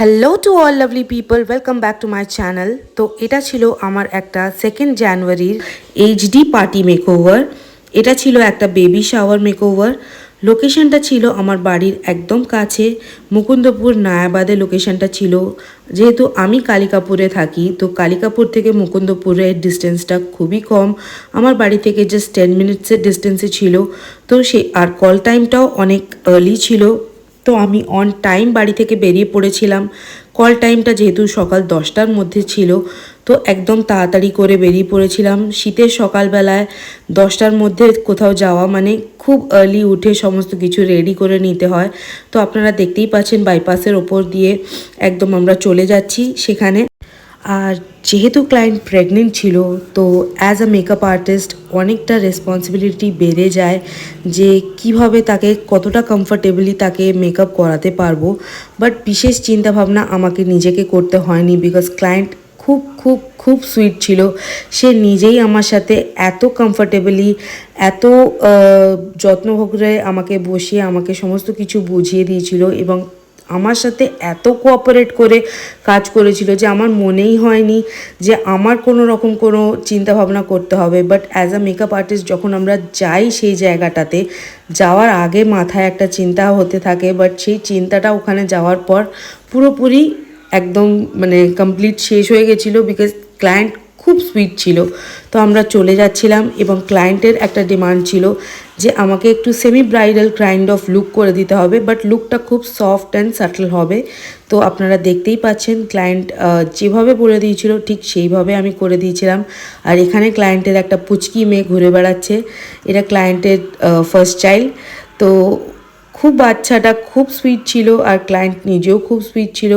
Hello to all lovely people, welcome back to my channel. তো এটা ছিল আমার একটা 2nd জানুয়ারির এইচডি পার্টি মেকওভার। এটা ছিল একটা বেবি শাওয়ার মেকওভার। লোকেশনটা ছিল আমার বাড়ির একদম কাছে, মুকুন্দপুর নয়াবাদে লোকেশনটা ছিল। যেহেতু আমি কালিকাপুরে থাকি, তো কালিকাপুর থেকে মুকুন্দপুরের ডিস্টেন্সটা খুবই কম। আমার বাড়ি থেকে জাস্ট 10 মিনিটসের ডিস্টেন্সে ছিল। তো আর কল টাইমটাও অনেক আর্লি ছিল। তো আমি অন টাইম বাড়ি থেকে বেরিয়ে পড়েছিলাম। কল টাইমটা যেহেতু সকাল 10টার মধ্যে ছিল, তো একদম তাড়াতাড়ি করে বেরিয়ে পড়েছিলাম। শীতের সকালবেলায় 10টার মধ্যে কোথাও যাওয়া মানে খুব আর্লি উঠে সমস্ত কিছু রেডি করে নিতে হয়। তো আপনারা দেখতেই পাচ্ছেন বাইপাসের ওপর দিয়ে একদম আমরা চলে যাচ্ছি সেখানে। আর যেহেতু ক্লায়েন্ট প্রেগনেন্ট ছিল, তো অ্যাজ আ মেকআপ আর্টিস্ট অনেকটা রেসপন্সিবিলিটি বেড়ে যায় যে কিভাবে তাকে কতটা কমফর্টেবলি তাকে মেকআপ করাতে পারবো। বাট বিশেষ চিন্তাভাবনা আমাকে নিজেকে করতে হয়নি, বিকজ ক্লায়েন্ট খুব খুব খুব সুইট ছিল। সে নিজেই আমার সাথে এত কমফর্টেবলি, এত যত্ন করে আমাকে বসিয়ে আমাকে সমস্ত কিছু বুঝিয়ে দিয়েছিল এবং আমার সাথে এত কোঅপারেট করে কাজ করেছিল যে আমার মনেই হয়নি যে আমার কোনো রকম কোনো চিন্তাভাবনা করতে হবে। But as a makeup artist যখন আমরা যাই সেই জায়গাটাতে, যাওয়ার আগে মাথায় একটা চিন্তা হতে থাকে, বাট সেই চিন্তাটা ওখানে যাওয়ার পর পুরোপুরি একদম মানে কমপ্লিট শেষ হয়ে গেছিলো, বিকজ ক্লায়েন্ট খুব সুইট ছিল। তো আমরা চলে যাচ্ছিলাম এবং ক্লায়েন্টের একটা ডিমান্ড ছিল যে আমাকে একটু semi bridal kind of look করে দিতে হবে, বাট লুকটা খুব সফট অ্যান্ড সাটল হবে। তো আপনারা দেখতেই পাচ্ছেন ক্লায়েন্ট যেভাবে বলে দিয়েছিল ঠিক সেইভাবে আমি করে দিয়েছিলাম। আর এখানে ক্লায়েন্টের একটা পুচকি মেয়ে ঘুরে বেড়াচ্ছে, এটা ক্লায়েন্টের ফার্স্ট চাইল্ড। তো খুব বাচ্চাটা খুব সুইট ছিল আর ক্লায়েন্ট নিজেও খুব সুইট ছিল।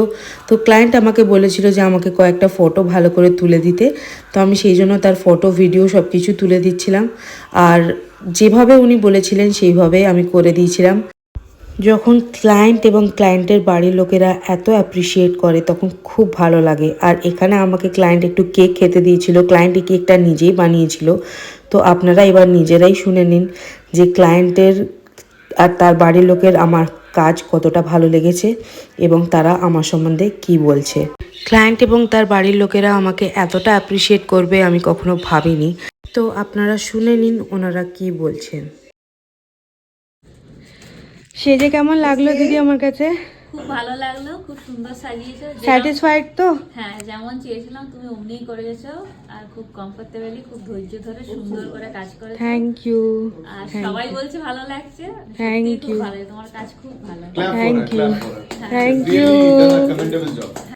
তো ক্লায়েন্ট আমাকে বলেছিল যে আমাকে কয়েকটা ফটো ভালো করে তুলে দিতে, তো আমি সেই জন্য তার ফটো ভিডিও সব কিছু তুলে দিচ্ছিলাম। আর যেভাবে উনি বলেছিলেন সেইভাবে আমি করে দিয়েছিলাম। যখন ক্লায়েন্ট এবং ক্লায়েন্টের বাড়ির লোকেরা এত অ্যাপ্রিসিয়েট করে তখন খুব ভালো লাগে। আর এখানে আমাকে ক্লায়েন্ট একটু কেক খেতে দিয়েছিল, ক্লায়েন্ট এই কেকটা নিজেই বানিয়েছিল। তো আপনারা এবার নিজেরাই শুনে নিন যে ক্লায়েন্টের আর তার বাড়ির লোকের আমার কাজ কতটা ভালো লেগেছে এবং তারা আমার সম্বন্ধে কি বলছে। ক্লায়েন্ট এবং তার বাড়ির লোকেরা আমাকে এতটা অ্যাপ্রিসিয়েট করবে আমি কখনো ভাবিনি। তো আপনারা শুনে নিন ওনারা কি বলছেন। সেজে কেমন লাগলো দিদি আমার কাছে? খুব ভালো লাগলো, খুব সুন্দর সাজিয়েছো। স্যাটিসফাইড তো? হ্যাঁ, যেমন চেয়েছিলাম তুমি অমনিই করে গেছো। আর খুব কমফোর্টেবলি, খুব ধৈর্য ধরে সুন্দর করে কাজ করেছো। Thank you. আর সবাই বলছে ভালো লাগছে। থ্যাংক খুব ইউ। ভালো, তোমার কাজ খুব ভালো। Thank you. Thank you.